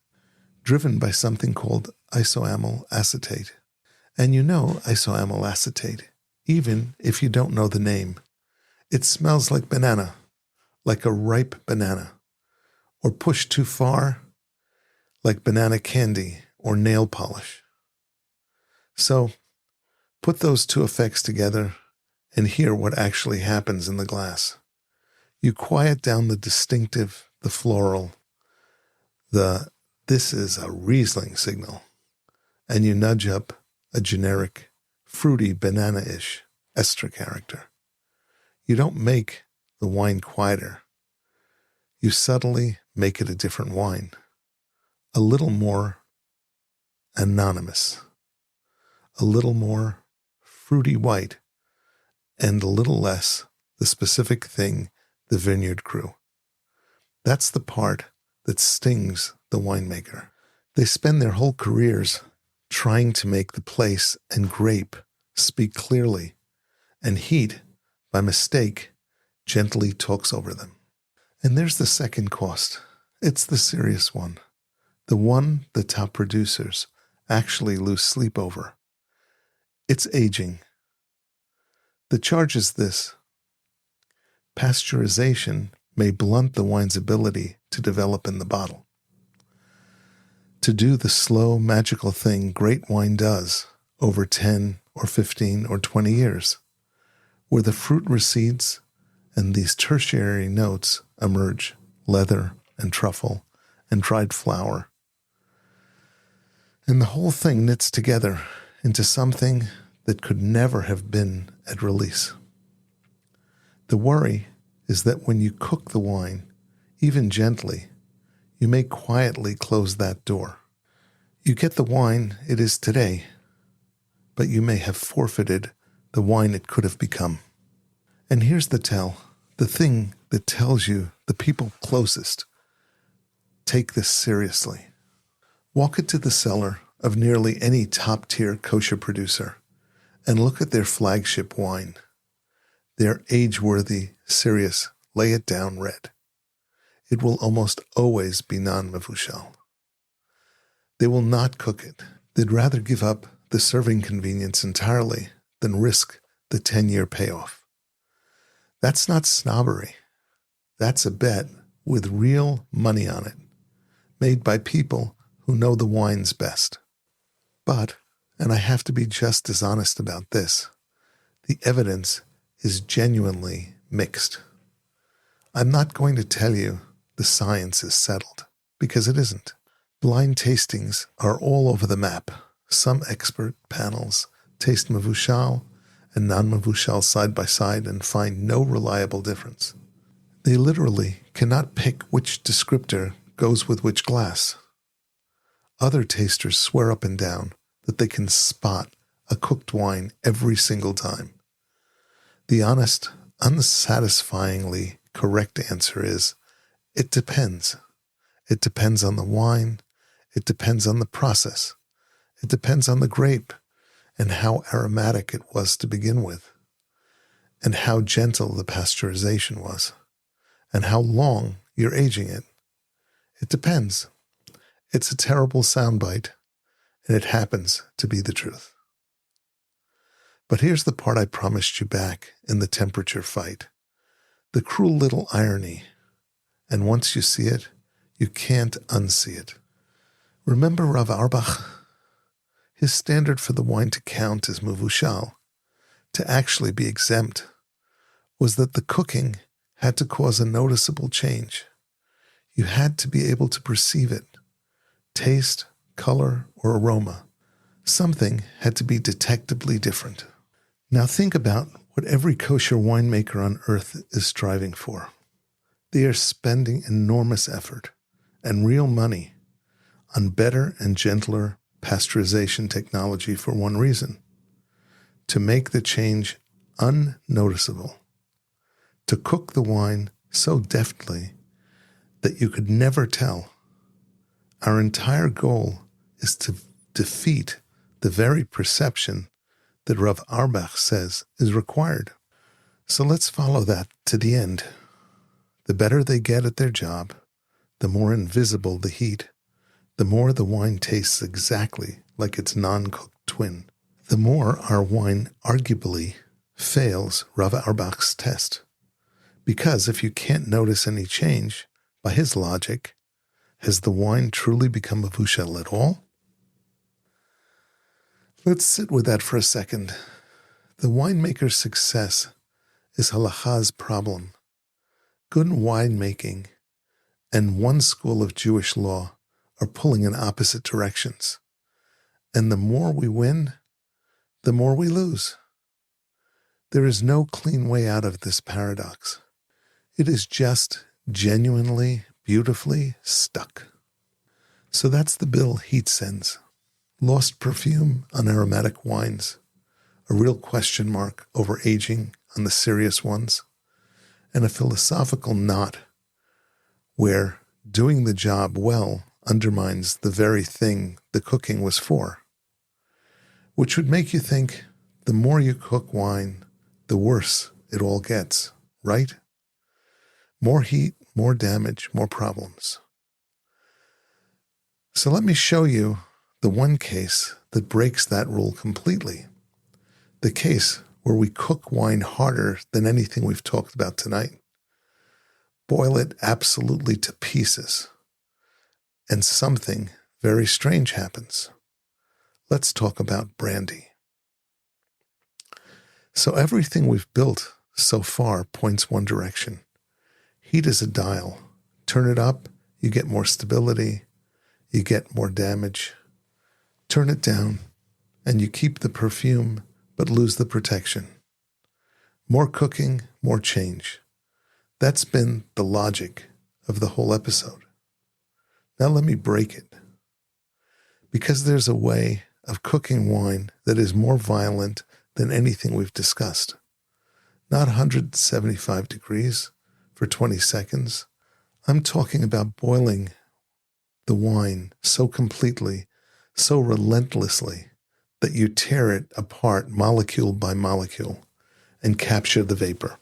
driven by something called isoamyl acetate. And you know isoamyl acetate, even if you don't know the name. It smells like banana, like a ripe banana, or pushed too far, like banana candy or nail polish. So, put those two effects together and hear what actually happens in the glass. You quiet down the distinctive, the floral, this is a Riesling signal, and you nudge up a generic, fruity, banana-ish ester character. You don't make the wine quieter. You subtly make it a different wine, a little more anonymous, a little more fruity white, and a little less the specific thing the vineyard grew. That's the part that stings the winemaker. They spend their whole careers trying to make the place and grape speak clearly, and heat, by mistake, gently talks over them. And there's the second cost. It's the serious one, the one the top producers actually lose sleep over. It's aging. The charge is this: pasteurization may blunt the wine's ability to develop in the bottle, to do the slow, magical thing great wine does over 10 or 15 or 20 years, where the fruit recedes and these tertiary notes emerge, leather and truffle and dried flower. And the whole thing knits together into something that could never have been at release. The worry is that when you cook the wine, even gently, you may quietly close that door. You get the wine it is today, but you may have forfeited the wine it could have become. And here's the tell, the thing that tells you the people closest take this seriously. Walk into the cellar of nearly any top-tier kosher producer and look at their flagship wine, their age-worthy, serious, lay-it-down red. It will almost always be non-Mevushal. They will not cook it. They'd rather give up the serving convenience entirely than risk the 10-year payoff. That's not snobbery. That's a bet with real money on it, made by people who know the wines best. But, and I have to be just as honest about this, the evidence is genuinely mixed. I'm not going to tell you the science is settled, because it isn't. Blind tastings are all over the map. Some expert panels taste Mevushal and non-Mevushal side by side and find no reliable difference. They literally cannot pick which descriptor goes with which glass. Other tasters swear up and down that they can spot a cooked wine every single time. The honest, unsatisfyingly correct answer is, it depends. It depends on the wine. It depends on the process. It depends on the grape and how aromatic it was to begin with, and how gentle the pasteurization was, and how long you're aging it. It depends. It's a terrible soundbite, and it happens to be the truth. But here's the part I promised you back in the temperature fight, the cruel little irony, and once you see it, you can't unsee it. Remember Rav Auerbach? His standard for the wine to count as Mevushal, to actually be exempt, was that the cooking had to cause a noticeable change. You had to be able to perceive it, taste, color, or aroma. Something had to be detectably different. Now think about what every kosher winemaker on earth is striving for. They are spending enormous effort and real money on better and gentler pasteurization technology for one reason: to make the change unnoticeable, to cook the wine so deftly that you could never tell. Our entire goal is to defeat the very perception that Rav Auerbach says is required. So let's follow that to the end. The better they get at their job, the more invisible the heat, the more the wine tastes exactly like its non-cooked twin, the more our wine arguably fails Rav Auerbach's test. Because if you can't notice any change, by his logic, has the wine truly become Mevushal at all? Let's sit with that for a second. The winemaker's success is halacha's problem. Good winemaking and one school of Jewish law are pulling in opposite directions. And the more we win, the more we lose. There is no clean way out of this paradox. It is just genuinely, beautifully stuck. So that's the bill Heat sends. Lost perfume on aromatic wines, a real question mark over aging on the serious ones, and a philosophical knot where doing the job well undermines the very thing the cooking was for, which would make you think the more you cook wine, the worse it all gets, right? More heat, more damage, more problems. So let me show you the one case that breaks that rule completely. The case where we cook wine harder than anything we've talked about tonight. Boil it absolutely to pieces. And something very strange happens. Let's talk about brandy. So everything we've built so far points one direction. Heat is a dial. Turn it up, you get more stability, you get more damage. Turn it down, and you keep the perfume, but lose the protection. More cooking, more change. That's been the logic of the whole episode. Now let me break it. Because there's a way of cooking wine that is more violent than anything we've discussed. Not 175 degrees for 20 seconds. I'm talking about boiling the wine so completely, so relentlessly, that you tear it apart molecule by molecule and capture the vapor.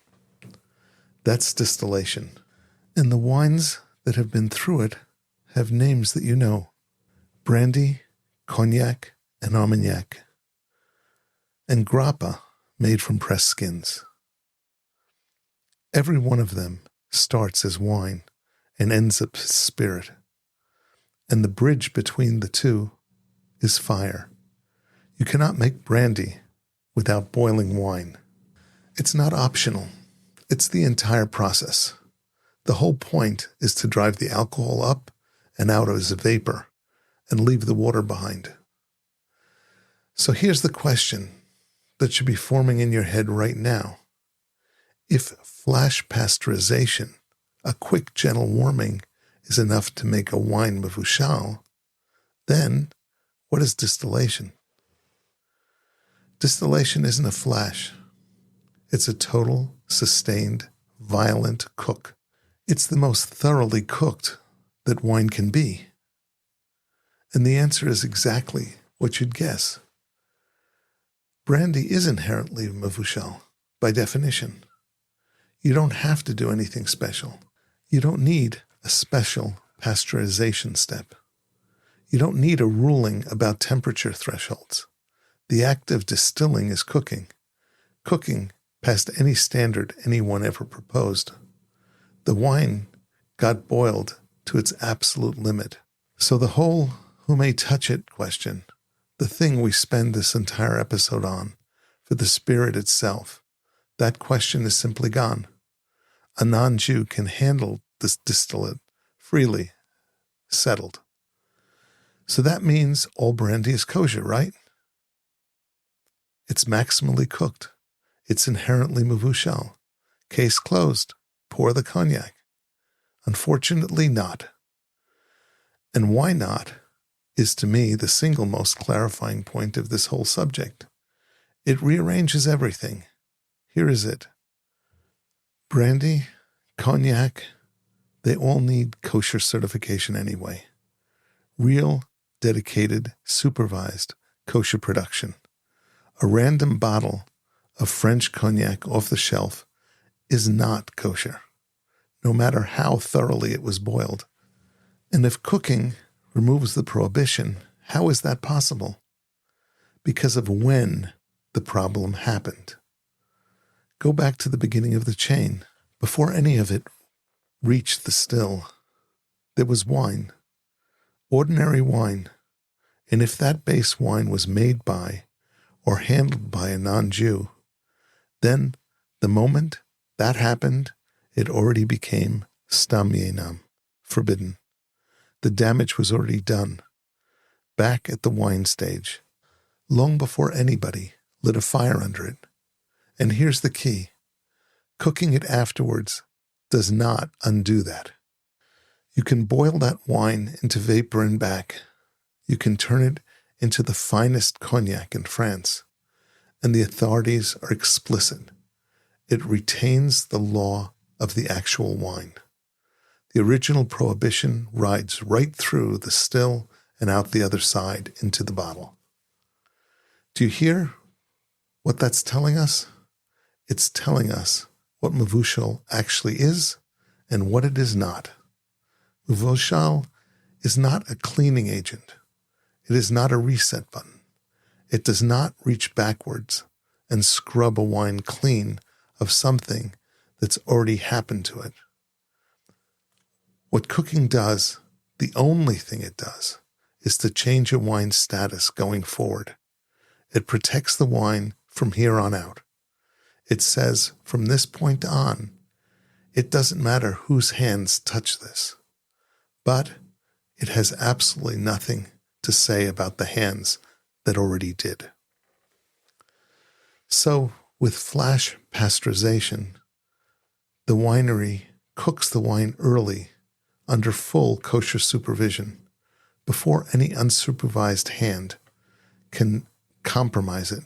That's distillation. And the wines that have been through it have names that you know: brandy, cognac, and armagnac, and grappa made from pressed skins. Every one of them starts as wine and ends up as spirit. And the bridge between the two is fire. You cannot make brandy without boiling wine. It's not optional. It's the entire process. The whole point is to drive the alcohol up and out as a vapor and leave the water behind. So here's the question that should be forming in your head right now. If flash pasteurization, a quick gentle warming, is enough to make a wine Mevushal, then what is distillation? Distillation isn't a flash. It's a total, sustained, violent cook. It's the most thoroughly cooked that wine can be. And the answer is exactly what you'd guess. Brandy is inherently Mevushal, by definition. You don't have to do anything special. You don't need a special pasteurization step. You don't need a ruling about temperature thresholds. The act of distilling is cooking. Cooking past any standard anyone ever proposed. The wine got boiled to its absolute limit. So the whole who may touch it question, the thing we spend this entire episode on, for the spirit itself, that question is simply gone. A non-Jew can handle this distillate freely, settled. So that means all brandy is kosher, right? It's maximally cooked. It's inherently Mevushal. Case closed. Pour the cognac. Unfortunately not. And why not is to me the single most clarifying point of this whole subject. It rearranges everything. Here is it. Brandy, cognac, They all need kosher certification anyway. Real, dedicated, supervised kosher production. A random bottle of French cognac off the shelf is not kosher, no matter how thoroughly it was boiled. And if cooking removes the prohibition, how is that possible? Because of when the problem happened. Go back to the beginning of the chain. Before any of it reached the still, there was wine, ordinary wine. And if that base wine was made by or handled by a non-Jew, then the moment that happened, it already became stam yenam, forbidden. The damage was already done, back at the wine stage, long before anybody lit a fire under it. And here's the key. Cooking it afterwards does not undo that. You can boil that wine into vapor and back. You can turn it into the finest cognac in France. And the authorities are explicit. It retains the law of the actual wine. The original prohibition rides right through the still and out the other side into the bottle. Do you hear what that's telling us? It's telling us what Mevushal actually is and what it is not. Mevushal is not a cleaning agent. It is not a reset button. It does not reach backwards and scrub a wine clean of something that's already happened to it. What cooking does, the only thing it does, is to change a wine's status going forward. It protects the wine from here on out. It says, from this point on, it doesn't matter whose hands touch this. But it has absolutely nothing to say about the hands that already did. So, with flash pasteurization, the winery cooks the wine early under full kosher supervision before any unsupervised hand can compromise it.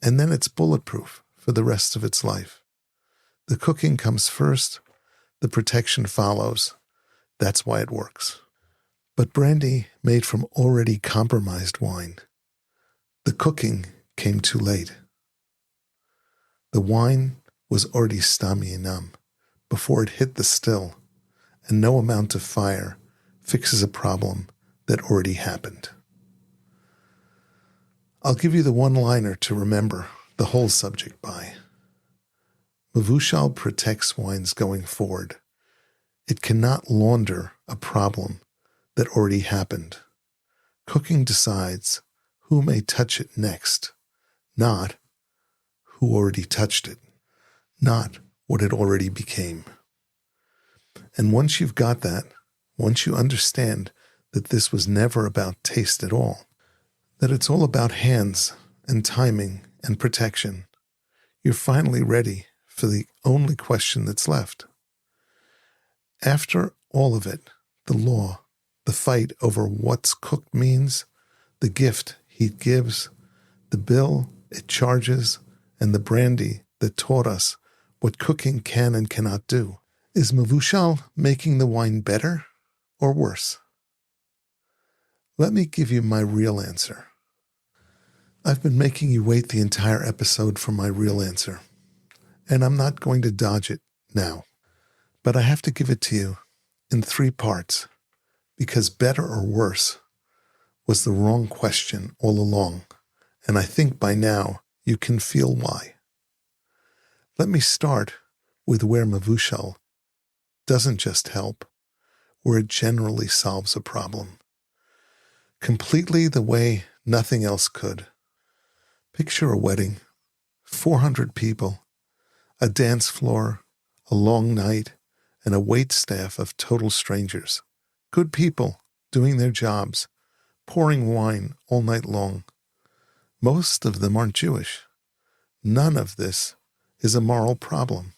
And then it's bulletproof for the rest of its life. The cooking comes first, the protection follows. That's why it works. But brandy made from already compromised wine, the cooking came too late. The wine was already stam yenam before it hit the still, and no amount of fire fixes a problem that already happened. I'll give you the one-liner to remember the whole subject by. Mevushal protects wines going forward. It cannot launder a problem that already happened. Cooking decides who may touch it next, not who already touched it, not what it already became. And once you've got that, once you understand that this was never about taste at all, that it's all about hands and timing and protection, you're finally ready for the only question that's left. After all of it, the law, the fight over what's cooked means, the gift he gives, the bill it charges, and the brandy that taught us what cooking can and cannot do. Is Mevushal making the wine better or worse? Let me give you my real answer. I've been making you wait the entire episode for my real answer, and I'm not going to dodge it now. But I have to give it to you in 3 parts, because better or worse was the wrong question all along, and I think by now you can feel why. Let me start with where Mevushal doesn't just help, where it generally solves a problem. Completely the way nothing else could. Picture a wedding, 400 people, a dance floor, a long night, and a wait staff of total strangers. Good people doing their jobs, pouring wine all night long. Most of them aren't Jewish. None of this is a moral problem.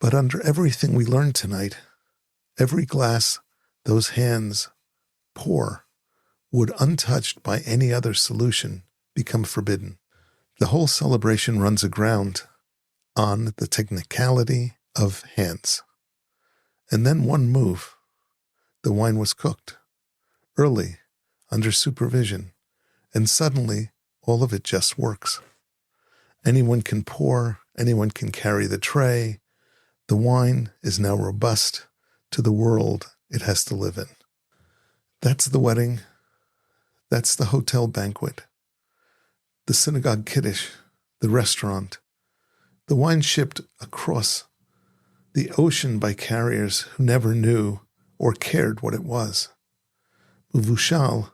But under everything we learned tonight, every glass those hands pour would, untouched by any other solution, become forbidden. The whole celebration runs aground on the technicality of hands. And then one move. The wine was cooked, early, under supervision, and suddenly all of it just works. Anyone can pour, anyone can carry the tray. The wine is now robust to the world it has to live in. That's the wedding. That's the hotel banquet. The synagogue kiddush, the restaurant. The wine shipped across the ocean by carriers who never knew or cared what it was. Mevushal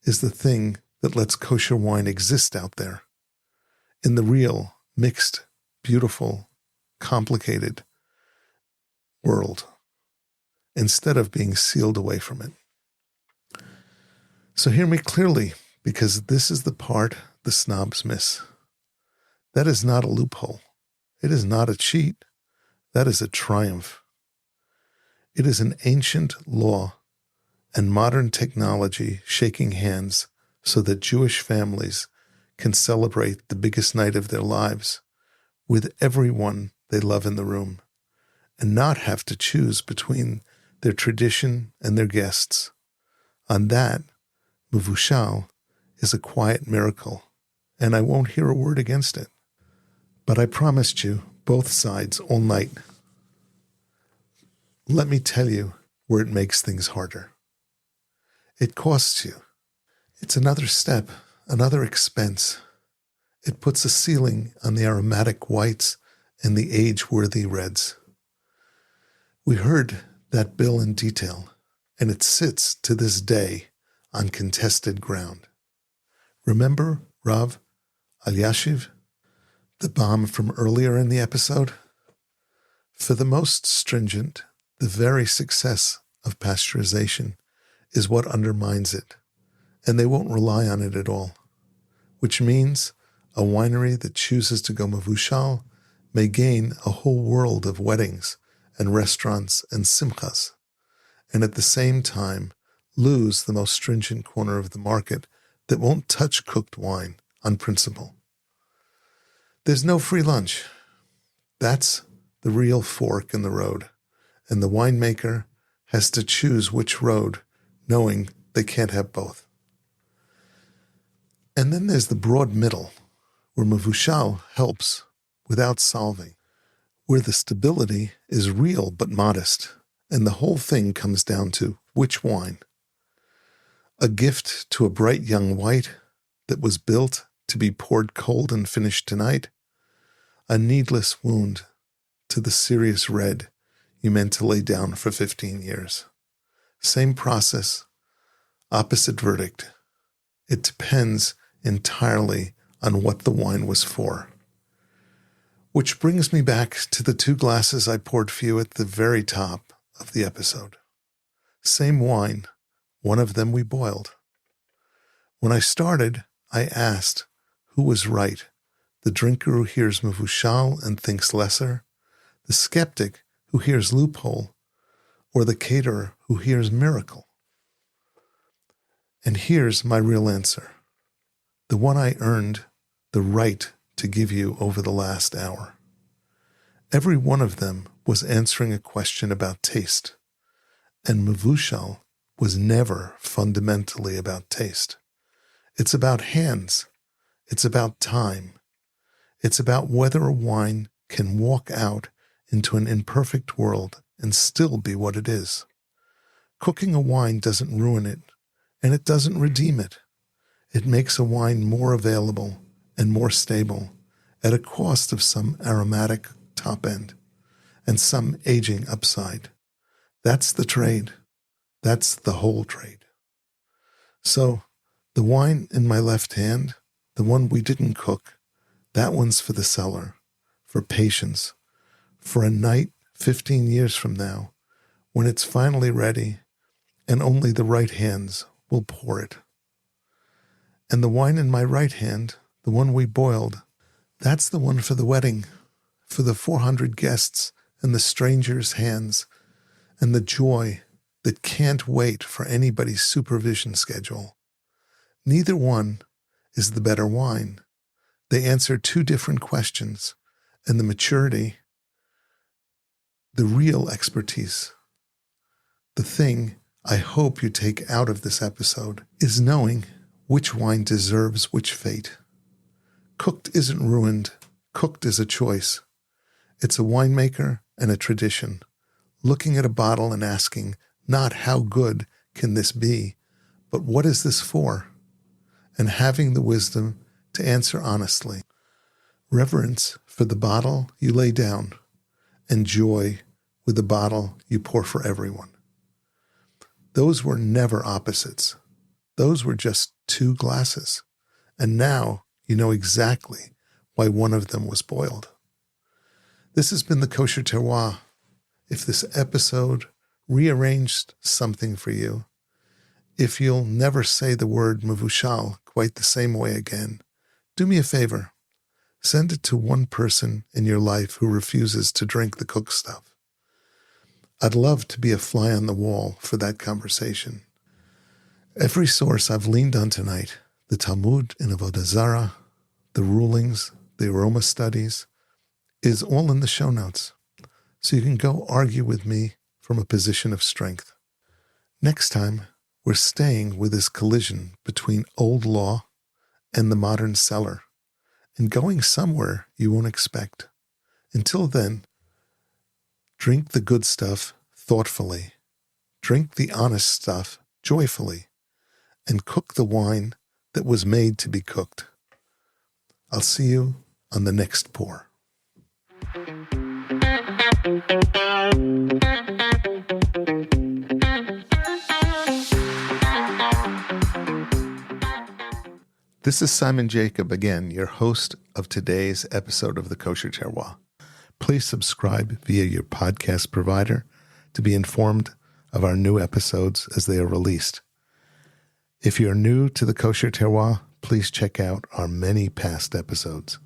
is the thing that lets kosher wine exist out there, in the real, mixed, beautiful, complicated world, instead of being sealed away from it. So hear me clearly, because this is the part the snobs miss. That is not a loophole. It is not a cheat. That is a triumph. It is an ancient law and modern technology shaking hands so that Jewish families can celebrate the biggest night of their lives with everyone they love in the room and not have to choose between their tradition and their guests. On that, Mevushal is a quiet miracle, and I won't hear a word against it. But I promised you both sides all night. Let me tell you where it makes things harder. It costs you. It's another step, another expense. It puts a ceiling on the aromatic whites and the age-worthy reds. We heard that bill in detail, and it sits to this day on contested ground. Remember Rav Elyashiv, the bomb from earlier in the episode? For the most stringent, the very success of pasteurization is what undermines it, and they won't rely on it at all, which means a winery that chooses to go Mevushal may gain a whole world of weddings and restaurants and simchas, and at the same time lose the most stringent corner of the market that won't touch cooked wine on principle. There's no free lunch. That's the real fork in the road, and the winemaker has to choose which road, knowing they can't have both. And then there's the broad middle, where Mevushal helps without solving, where the stability is real but modest, and the whole thing comes down to which wine. A gift to a bright young white that was built to be poured cold and finished tonight, a needless wound to the serious red you meant to lay down for 15 years. Same process, opposite verdict. It depends entirely on what the wine was for. Which brings me back to the 2 glasses I poured for you at the very top of the episode. Same wine, one of them we boiled. When I started, I asked who was right, the drinker who hears Mevushal and thinks lesser, the skeptic who hears loophole, or the caterer who hears miracle. And here's my real answer, the one I earned the right to give you over the last hour. Every one of them was answering a question about taste, and Mevushal was never fundamentally about taste. It's about hands. It's about time. It's about whether a wine can walk out into an imperfect world and still be what it is. Cooking a wine doesn't ruin it, and it doesn't redeem it. It makes a wine more available and more stable at a cost of some aromatic top end and some aging upside. That's the trade. That's the whole trade. So the wine in my left hand, the one we didn't cook, that one's for the cellar, for patience, for a night 15 years from now when it's finally ready and only the right hands will pour it. And the wine in my right hand, the one we boiled, that's the one for the wedding, for the 400 guests and the strangers' hands, and the joy that can't wait for anybody's supervision schedule. Neither one is the better wine. They answer 2 different questions, and the maturity, the real expertise, The thing I hope you take out of this episode is knowing which wine deserves which fate. Cooked isn't ruined. Cooked is a choice. It's a winemaker and a tradition, looking at a bottle and asking, not how good can this be, but what is this for? And having the wisdom to answer honestly. Reverence for the bottle you lay down, and joy with the bottle you pour for everyone. Those were never opposites. Those were just two glasses. And now you know exactly why one of them was boiled. This has been the Kosher Terroir. If this episode rearranged something for you, if you'll never say the word Mevushal quite the same way again, do me a favor. Send it to one person in your life who refuses to drink the cooked stuff. I'd love to be a fly on the wall for that conversation. Every source I've leaned on tonight, the Talmud in Avodah Zarah, the rulings, the aroma studies, is all in the show notes, so you can go argue with me from a position of strength. Next time, we're staying with this collision between old law and the modern cellar, and going somewhere you won't expect. Until then, drink the good stuff thoughtfully, drink the honest stuff joyfully, and cook the wine that was made to be cooked. I'll see you on the next pour. This is Simon Jacob again, your host of today's episode of the Kosher Terroir. Please subscribe via your podcast provider to be informed of our new episodes as they are released. If you're new to the Kosher Terroir, please check out our many past episodes.